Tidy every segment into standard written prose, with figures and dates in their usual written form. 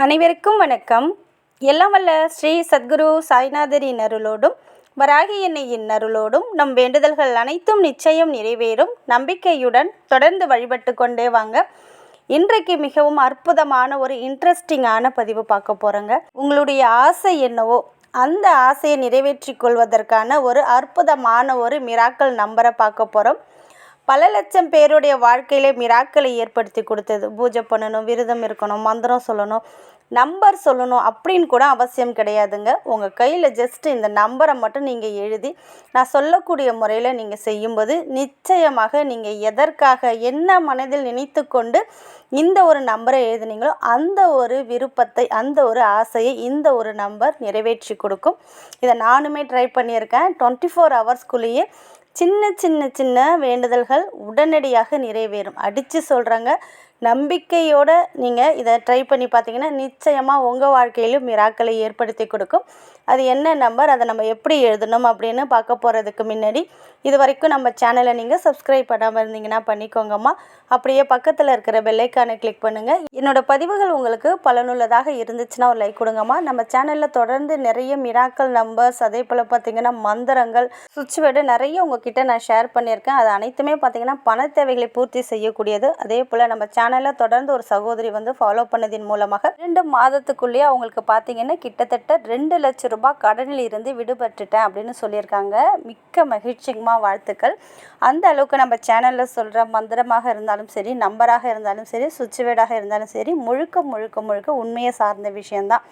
அனைவருக்கும் வணக்கம். எல்லாம் வல்ல ஸ்ரீ சத்குரு சாய்நாதரின் அருளோடும் வராகி எண்ணெயின் அருளோடும் நம் வேண்டுதல்கள் அனைத்தும் நிச்சயம் நிறைவேறும் நம்பிக்கையுடன் தொடர்ந்து வழிபட்டு கொண்டே வாங்க. இன்றைக்கு மிகவும் அற்புதமான ஒரு இன்ட்ரெஸ்டிங்கான பதிவு பார்க்க போகிறோங்க. உங்களுடைய ஆசை என்னவோ அந்த ஆசையை நிறைவேற்றி கொள்வதற்கான ஒரு அற்புதமான ஒரு மிராக்கள் நம்பரை பார்க்க போகிறோம். பல லட்சம் பேருடைய வாழ்க்கையிலே மிராக்களை ஏற்படுத்தி கொடுத்தது. பூஜை பண்ணணும், விரதம் இருக்கணும், மந்திரம் சொல்லணும், நம்பர் சொல்லணும் அப்படின்னு கூட அவசியம் கிடையாதுங்க. உங்கள் கையில் ஜஸ்ட்டு இந்த நம்பரை மட்டும் நீங்கள் எழுதி நான் சொல்லக்கூடிய முறையில் நீங்கள் செய்யும்போது நிச்சயமாக நீங்கள் எதற்காக என்ன மனதில் நினைத்து கொண்டு இந்த ஒரு நம்பரை எழுதுனீங்களோ அந்த ஒரு விருப்பத்தை, அந்த ஒரு ஆசையை இந்த ஒரு நம்பர் நிறைவேற்றி கொடுக்கும். இதை நானுமே ட்ரை பண்ணியிருக்கேன். 24 ஹவர்ஸ்குள்ளேயே சின்ன வேண்டுதல்கள் உடனடியாக நிறைவேறும். அடித்து சொல்கிறாங்க. நம்பிக்கையோடு நீங்கள் இதை ட்ரை பண்ணி பார்த்தீங்கன்னா நிச்சயமாக உங்கள் வாழ்க்கையிலும் மிராக்களை ஏற்படுத்தி கொடுக்கும். அது என்ன நம்பர், அதை நம்ம எப்படி எழுதணும் அப்படின்னு பார்க்க போகிறதுக்கு முன்னாடி இது வரைக்கும் நம்ம சேனலை நீங்கள் சப்ஸ்கிரைப் பண்ணாமல் இருந்தீங்கன்னா பண்ணிக்கோங்கம்மா. அப்படியே பக்கத்தில் இருக்கிற பெல்லைக்கானை கிளிக் பண்ணுங்கள். என்னோடய பதிவுகள் உங்களுக்கு பலனுள்ளதாக இருந்துச்சுன்னா ஒரு லைக் கொடுங்கம்மா. நம்ம சேனலில் தொடர்ந்து நிறைய மிராக்கள் நம்பர்ஸ், அதே போல் பார்த்திங்கன்னா மந்திரங்கள், சுவிட்ச் வேர்டு நிறைய உங்ககிட்ட நான் ஷேர் பண்ணியிருக்கேன். அது அனைத்துமே பார்த்திங்கன்னா பண தேவைகளை பூர்த்தி செய்யக்கூடியது. அதே போல் நம்ம சேனலில் தொடர்ந்து ஒரு சகோதரி ஃபாலோ பண்ணதின் மூலமாக 2 மாதத்துக்குள்ளேயே அவங்களுக்கு பார்த்திங்கன்னா கிட்டத்தட்ட 2 லட்சம் ரூபாய் கடனில் இருந்து விடுபட்டுட்டேன் அப்படின்னு சொல்லியிருக்காங்க. மிக்க மகிழ்ச்சிங்கம்மா, வாழ்த்துக்கள். அந்த அளவுக்கு நம்ம சேனலில் சொல்கிற மந்திரமாக இருந்தாலும் சரி, நம்பராக இருந்தாலும் சரி, சுவிட்ச் வேர்டாக இருந்தாலும் சரி, முழுக்க உண்மையை சார்ந்த விஷயந்தான்.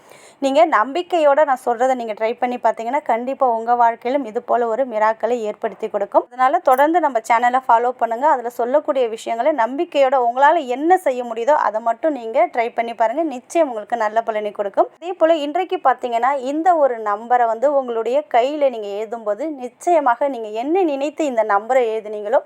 நீங்கள் நம்பிக்கையோடு நான் சொல்கிறத நீங்கள் ட்ரை பண்ணி பார்த்தீங்கன்னா கண்டிப்பாக உங்கள் வாழ்க்கையிலும் இது போல் ஒரு மிராக்களை ஏற்படுத்தி கொடுக்கும். அதனால் தொடர்ந்து நம்ம சேனலை ஃபாலோ பண்ணுங்கள். அதில் சொல்லக்கூடிய விஷயங்களை நம்பிக்கையோடு உங்களால் என்ன செய்ய முடியுதோ அதை மட்டும் நீங்கள் ட்ரை பண்ணி பாருங்கள். நிச்சயம் உங்களுக்கு நல்ல பலனை கொடுக்கும். அதே போல் இன்றைக்கு பார்த்தீங்கன்னா இந்த ஒரு நம்பரை உங்களுடைய கையில் நீங்கள் எழுதும்போது நிச்சயமாக நீங்கள் என்ன நினைத்து இந்த நம்பரை எழுதுனீங்களோ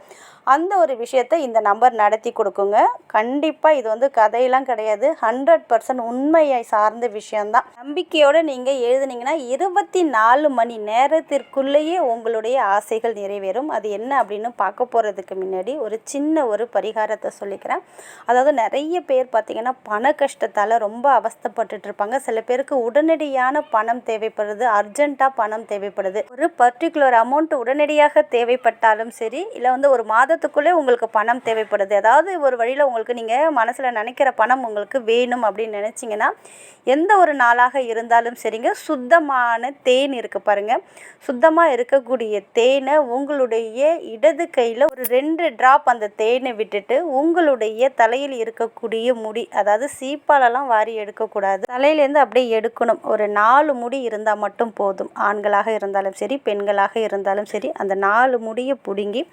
அந்த ஒரு விஷயத்தை இந்த நம்பர் நடத்தி கொடுக்குங்க. கண்டிப்பாக இது கதையெல்லாம் கிடையாது. 100% உண்மையை சார்ந்த விஷயந்தான். நம்பிக்கையோடு நீங்கள் எழுதுனீங்கன்னா 24 மணி நேரத்திற்குள்ளேயே உங்களுடைய ஆசைகள் நிறைவேறும். அது என்ன அப்படின்னு பார்க்க போகிறதுக்கு முன்னாடி ஒரு சின்ன ஒரு பரிகாரத்தை சொல்லிக்கிறேன். அதாவது நிறைய பேர் பார்த்திங்கன்னா பண கஷ்டத்தால் ரொம்ப அவஸ்தைப்பட்டுட்டு இருப்பாங்க. சில பேருக்கு உடனடியான பணம் தேவைப்படுது, அர்ஜென்ட்டாக பணம் தேவைப்படுது. ஒரு பர்டிகுலர் அமௌண்ட் உடனடியாக தேவைப்பட்டாலும் சரி, இல்லை ஒரு மாதத்துக்குள்ளே உங்களுக்கு பணம் தேவைப்படுது. அதாவது ஒரு வழியில் உங்களுக்கு நீங்கள் மனசில் நினைக்கிற பணம் உங்களுக்கு வேணும் அப்படின்னு நினச்சிங்கன்னா எந்த ஒரு நாளாக இருந்தாலும் சரிங்க, சுத்தமான தேன் இருக்குது பாருங்கள். சுத்தமாக இருக்கக்கூடிய தேனை உங்களுடைய இடது கையில் ஒரு 2 ட்ராப் அந்த தேனை விட்டுட்டு உங்களுடைய தலையில் இருக்கக்கூடிய முடி, அதாவது சீப்பாலெல்லாம் வாரி எடுக்கக்கூடாது, தலையிலேருந்து அப்படியே எடுக்கணும். ஒரு 4 முடி இருந்தால் மட்டும் போதும். ஆண்களாக இருந்தாலும் சரி, பெண்களாக இருந்தாலும் சரி, அந்த 4 முடியை பிடுங்கி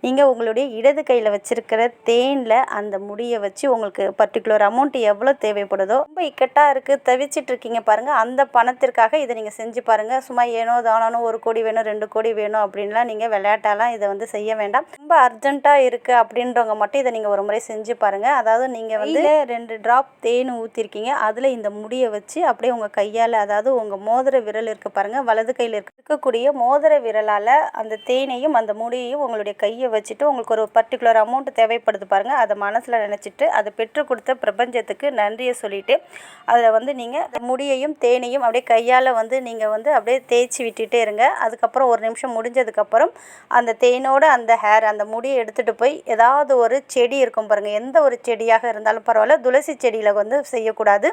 நீங்கள் உங்களுடைய இடது கையில் வச்சுருக்கிற தேனில் அந்த முடியை வச்சு உங்களுக்கு பர்டிகுலர் அமௌண்ட் எவ்வளோ தேவைப்படுதோ, ரொம்ப இக்கட்டாக இருக்குது, தவிச்சிட்ருக்கீங்க பாருங்கள், அந்த பணத்திற்காக இதை நீங்கள் செஞ்சு பாருங்கள். சும்மா ஏனோ தானோ 1 கோடி வேணும், 2 கோடி வேணும் அப்படின்லாம் நீங்கள் விளையாட்டாலாம் இதை செய்ய வேண்டாம். ரொம்ப அர்ஜென்ட்டாக இருக்குது அப்படின்றவங்க மட்டும் இதை நீங்கள் ஒரு முறை செஞ்சு பாருங்கள். அதாவது நீங்கள் 2 ட்ராப் தேன் ஊற்றிருக்கீங்க, அதில் இந்த முடியை வச்சு அப்படியே உங்கள் கையால், அதாவது உங்கள் மோதிர விரல் இருக்குது பாருங்கள், வலது கையில் இருக்கக்கூடிய மோதிர விரலால் அந்த தேனையும் அந்த முடியையும் உங்களுடைய கையை வச்சுட்டு உங்களுக்கு ஒரு பர்டிகுலர் அமௌண்ட் தேவைப்படுது பாருங்கள், அதை மனசில் நினச்சிட்டு அதை பெற்றுக் கொடுத்த பிரபஞ்சத்துக்கு நன்றியை சொல்லிவிட்டு அதில் நீங்கள் அந்த முடியையும் தேனையும் அப்படியே கையால் நீங்கள் அப்படியே தேய்ச்சி விட்டுட்டே இருங்க. அதுக்கப்புறம் ஒரு நிமிஷம் முடிஞ்சதுக்கப்புறம் அந்த தேனோட அந்த ஹேர், அந்த முடியை எடுத்துகிட்டு போய் ஏதாவது ஒரு செடி இருக்கும் பாருங்கள், எந்த ஒரு செடியாக இருந்தாலும் பரவாயில்ல, துளசி செடியில் செய்யக்கூடாது,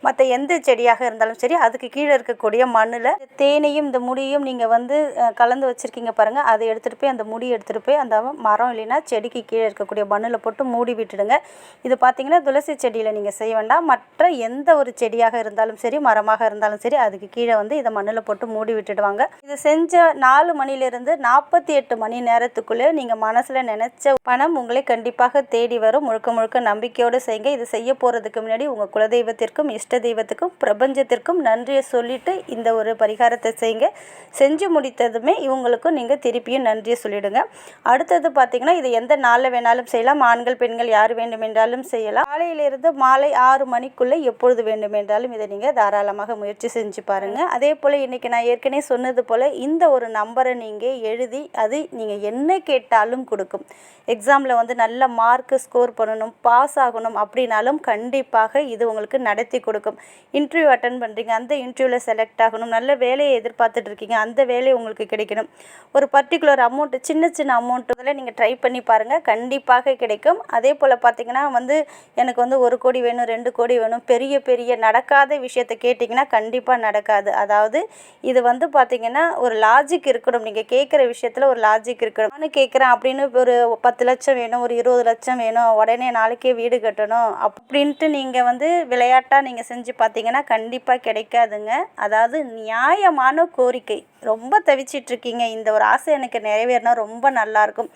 மற்ற எந்த செடியாக இருந்தாலும் சரி, அதுக்கு கீழே இருக்கக்கூடிய மண்ணில் தேனையும் இந்த முடியையும் நீங்கள் கலந்து வச்சுருக்கீங்க பாருங்கள், அதை எடுத்துகிட்டு போய் அந்த முடியை எடுத்துகிட்டு போய் அந்த மரம் இல்லைன்னா செடிக்கு கீழே இருக்கக்கூடிய மண்ணில் போட்டு மூடி விட்டுடுங்க. இது பார்த்திங்கன்னா துளசி செடியில் நீங்கள் செய்ய வேண்டாம், மற்ற எந்த ஒரு செடியாக இருந்தாலும் சரி, மரமாக இருந்தாலும் சரி, அதுக்கு கீழே இதை மண்ணில் போட்டு மூடி விட்டுடுவாங்க. இது செஞ்ச 4 மணிலிருந்து 48 மணி நேரத்துக்குள்ளே நீங்கள் மனசில் நினச்ச பணம் உங்களை கண்டிப்பாக தேடி வரும். முழுக்க நம்பிக்கையோடு செய்யுங்க. இது செய்ய போகிறதுக்கு முன்னாடி உங்கள் குலதெய்வத்திற்கும் இஷ்ட தெய்வத்துக்கும் பிரபஞ்சத்திற்கும் நன்றியை சொல்லிவிட்டு இந்த ஒரு பரிகாரத்தை செய்யுங்க. செஞ்சு முடித்ததுமே இவங்களுக்கும் நீங்கள் திருப்பியும் நன்றியை சொல்லிவிடுங்க. அடுத்தது பார்த்திங்கன்னா இது எந்த நாளில் வேணாலும் செய்யலாம். ஆண்கள் பெண்கள் யார் வேண்டுமென்றாலும் செய்யலாம். காலையிலிருந்து மாலை 6 மணிக்குள்ளே எப்பொழுது வேண்டுமென்றாலும் இதை நீங்கள் தாராளமாக முயற்சி செஞ்சு பாருங்கள். அதே போல் இன்றைக்கி நான் ஏற்கனவே சொன்னது போல் இந்த ஒரு நம்பரை நீங்கள் எழுதி அது நீங்கள் என்ன கேட்டாலும் கொடுக்கும். எக்ஸாமில் நல்ல மார்க்கு ஸ்கோர் பண்ணணும், பாஸ் ஆகணும் அப்படின்னாலும் கண்டிப்பாக இது உங்களுக்கு நடத்தி கொடுக்கும். இன்டர்வியூ அட்டன் பண்ணுறீங்க, அந்த இன்டர்வியூவில் செலக்ட் ஆகணும், நல்ல வேலையை எதிர்பார்த்துட்டு இருக்கீங்க, அந்த வேலை உங்களுக்கு கிடைக்கணும், ஒரு பர்டிகுலர் அமௌண்ட்டு சின்ன சின்ன அமௌண்ட்டுகளை நீங்கள் ட்ரை பண்ணி பாருங்கள், கண்டிப்பாக கிடைக்கும். அதே போல் பார்த்திங்கன்னா எனக்கு 1 கோடி வேணும், 2 கோடி வேணும், பெரிய பெரிய நடக்காத விஷயத்தை கேட்டிங்கன்னா கண்டிப்பாக நடக்காது. அதாவது இது பார்த்திங்கன்னா ஒரு லாஜிக் இருக்கணும். நீங்கள் கேட்குற விஷயத்தில் ஒரு லாஜிக் இருக்கணும். நானும் கேட்குறேன் அப்படின்னு ஒரு 10 லட்சம் வேணும், ஒரு 20 லட்சம் வேணும், உடனே நாளைக்கே வீடு கட்டணும் அப்படின்ட்டு நீங்கள் விளையாட்டாக நீங்கள் செஞ்சு பார்த்தீங்கன்னா கண்டிப்பாக கிடைக்காதுங்க. அதாவது நியாயமான கோரிக்கை, ரொம்ப தவிச்சிட்ருக்கீங்க, இந்த ஒரு ஆசை எனக்கு நிறைவேறினா ரொம்ப நல்லாயிருக்கும்,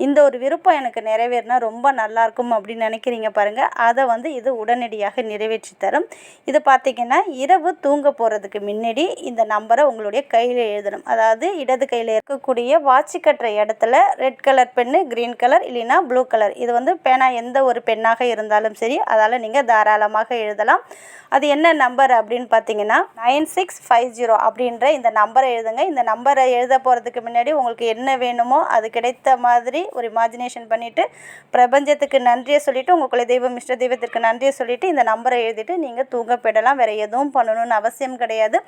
இந்த ஒரு விருப்பம் எனக்கு நிறைவேறினா ரொம்ப நல்லாயிருக்கும் அப்படின்னு நினைக்கிறீங்க பாருங்கள், அதை இது உடனடியாக நிறைவேற்றி தரும். இது பார்த்திங்கன்னா இரவு தூங்க போகிறதுக்கு முன்னாடி இந்த நம்பரை உங்களுடைய கையில் எழுதணும். அதாவது இடது கையில் இருக்கக்கூடிய வாட்சி கட்டுற இடத்துல red colour pen, green colour இல்லைன்னா ப்ளூ கலர், இது பேனா எந்த ஒரு பெண்ணாக இருந்தாலும் சரி, அதால் நீங்கள் தாராளமாக எழுதலாம். அது என்ன நம்பர் அப்படின்னு பார்த்தீங்கன்னா 9650 அப்படின்ற இந்த நம்பரை எழுதுங்க. இந்த நம்பரை எழுத போகிறதுக்கு முன்னாடி உங்களுக்கு என்ன வேணுமோ அது கிடைத்த மாதிரி ஒரு இமேஜினேஷன் பண்ணிவிட்டு பிரபஞ்சத்துக்கு நன்றியை சொல்லிவிட்டு உங்கள் குலதெய்வம் இஷ்ட தெய்வத்திற்கு நன்றியை சொல்லிவிட்டு இந்த நம்பரை எழுதிட்டு நீங்கள் தூங்க போயிடலாம். வேறு எதுவும் பண்ணணும்னு அவசியம் கிடையாது.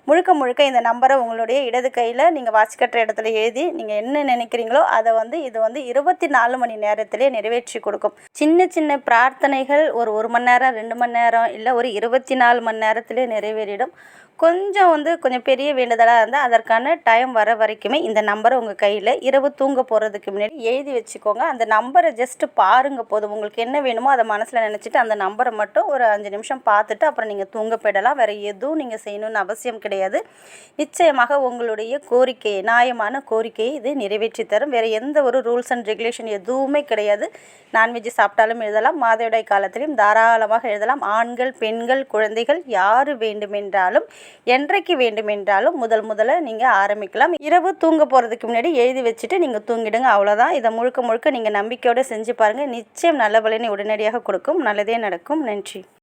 முழுக்க முழுக்க இந்த நம்பரை உங்களுடைய இடது கையில் நீங்கள் வாட்ச் கட்டுற இடத்துல எழுதி நீங்கள் என்ன நினைக்கிறீங்களோ அதை இது 24 மணி நேரத்திலே நிறைவேற்றி கொடுக்கும். சின்ன சின்ன பிரார்த்தனைகள் ஒரு மணி நேரம், 2 மணி நேரம், இல்லை ஒரு 24 மணி நேரத்திலே நிறைவேறிடும். கொஞ்சம் பெரிய வேண்டுதலாக இருந்தால் அதற்கான டைம் வர வரைக்குமே இந்த நம்பரை உங்கள் கையில் இரவு தூங்க போகிறதுக்கு முன்னாடி எழுதி வச்சுக்கோங்க. அந்த நம்பரை ஜஸ்ட்டு பாருங்கள் போதும். உங்களுக்கு என்ன வேணுமோ அதை மனசில் நினச்சிட்டு அந்த நம்பரை மட்டும் ஒரு 5 நிமிஷம் பார்த்துட்டு அப்புறம் நீங்கள் தூங்க போயிடலாம். வேறு எதுவும் நீங்கள் செய்யணும்னு அவசியம் கிடையாது. நிச்சயமாக உங்களுடைய கோரிக்கையை, நியாயமான கோரிக்கையை இது நிறைவேற்றி தரும். வேறு எந்த ஒரு ரூல்ஸ் அண்ட் ரெகுலேஷன் எதுவுமே கிடையாது. நான்வெஜ் சாப்பிட்டாலும் எழுதலாம், மாதவிடாய் காலத்திலையும் தாராளமாக எழுதலாம். ஆண்கள், பெண்கள், குழந்தைகள் யார் வேண்டுமென்றாலும் என்றைக்கு வேண்டுமென்றாலும் முதல்ல நீங்கள் ஆரம்பிக்கலாம். இரவு தூங்க போகிறதுக்கு முன்னாடி எழுதி வச்சுட்டு நீங்கள் தூங்கிடுங்க, அவ்வளோதான். இதை முழுக்க நீங்கள் நம்பிக்கையோடு செஞ்சு பாருங்கள். நிச்சயம் நல்ல பலனை உடனடியாக கொடுக்கும். நல்லதே நடக்கும். நன்றி.